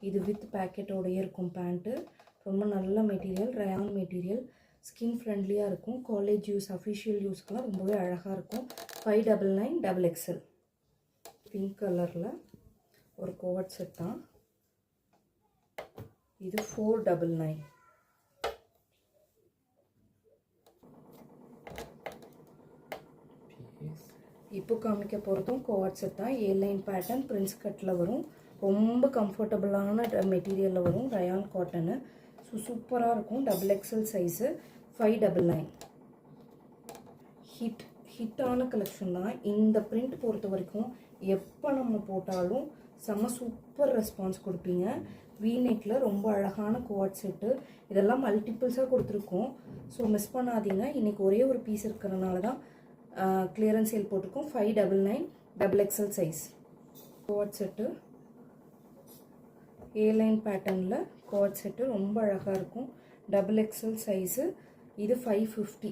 இது வித் பேக்கெட்டோடயே இருக்கும் பேண்ட்டு. ரொம்ப நல்ல மெட்டீரியல், ரயான் மெட்டீரியல், ஸ்கின் ஃப்ரெண்ட்லியாக இருக்கும். காலேஜ் யூஸ், அஃபிஷியல் யூஸ்க்கெலாம் ரொம்பவே அழகாக இருக்கும். 599 XXL. பிங்க் கலரில் ஒரு கோட் செட் தான் இது. 499. இப்போ காமிக்க போகிறதும் கோட் செட் தான். A லைன் பேட்டர்ன், பிரின்ஸ் கட்டில் வரும். ரொம்ப கம்ஃபர்டபுளான மெட்டீரியலில் வரும். Rayon cotton. ஸோ சூப்பராக இருக்கும். XXL size. 599. ஹிட்டான கலெக்ஷன் தான். இந்த பிரிண்ட் பொறுத்த வரைக்கும் எப்போ நம்ம போட்டாலும் செம்ம சூப்பர் ரெஸ்பான்ஸ் கொடுப்பீங்க. வீநெக்கில் ரொம்ப அழகான கோட் செட்டு. இதெல்லாம் மல்டிபிள்ஸாக கொடுத்துருக்கோம். ஸோ மிஸ் பண்ணாதீங்க. இன்றைக்கி ஒரே ஒரு பீஸ் இருக்கிறனால தான் கிளியரன்ஸ் சேல் போட்டிருக்கோம். 599 XXL size code set. A line பேட்டர்னில் கோட் செட்டு ரொம்ப அழகாக இருக்கும். XXL size. இது 550.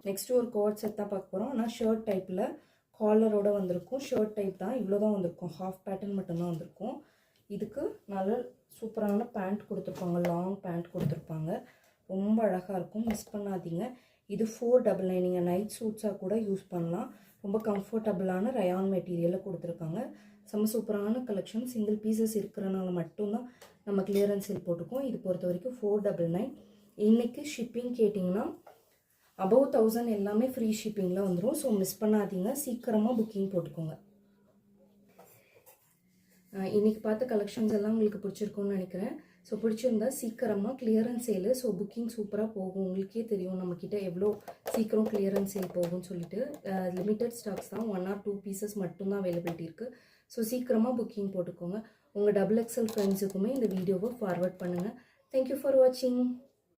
நெக்ஸ்ட்டு ஒரு கோட் செட் தான் பார்க்க போகிறோம். ஆனால் ஷர்ட் டைப்பில் காலரோடு வந்திருக்கும். ஷர்ட் டைப் தான். இவ்வளோ தான் வந்திருக்கும். ஹாஃப் பேட்டர்ன் மட்டும்தான் வந்திருக்கும். இதுக்கு நல்ல சூப்பரான பேண்ட் கொடுத்துருப்பாங்க. லாங் பேண்ட் கொடுத்துருப்பாங்க. ரொம்ப அழகாக இருக்கும். மிஸ் பண்ணாதீங்க. இது 499. நீங்கள் நைட் சூட்ஸாக கூட யூஸ் பண்ணலாம். ரொம்ப கம்ஃபர்டபுளான ரயான் மெட்டீரியலில் கொடுத்துருக்காங்க. செம்ம சூப்பரான கலெக்ஷன். சிங்கிள் பீசஸ் இருக்கிறனால மட்டும்தான் நம்ம கிளியரன்ஸ் சேல் போட்டிருக்கோம். இது பொறுத்த வரைக்கும் 499. இன்றைக்கி ஷிப்பிங் கேட்டிங்கன்னா above 1000 எல்லாமே ஃப்ரீ ஷிப்பிங்கில் வந்துடும். ஸோ மிஸ் பண்ணாதீங்க. சீக்கிரமாக புக்கிங் போட்டுக்கோங்க. இன்றைக்கி பார்த்த கலெக்ஷன்ஸ் எல்லாம் உங்களுக்கு பிடிச்சிருக்கும்னு நினைக்கிறேன். ஸோ பிடிச்சிருந்தா சீக்கிரமாக கிளியரன்ஸ் சேலு. ஸோ புக்கிங் சூப்பராக போகும். உங்களுக்கே தெரியும் நம்மக்கிட்ட எவ்வளோ சீக்கிரம் கிளியரன்ஸ் சேல் போகும்னு சொல்லிட்டு. லிமிட்டட் ஸ்டாக்ஸ் தான். 1 or 2 பீசஸ் மட்டும்தான் அவைலபிலிட்டி இருக்குது. ஸோ சீக்கிரமாக புக்கிங் போட்டுக்கோங்க. உங்கள் XXL ஃப்ரெண்ட்ஸுக்குமே இந்த வீடியோவை ஃபார்வர்ட் பண்ணுங்கள். தேங்க்யூ ஃபார் வாட்சிங்.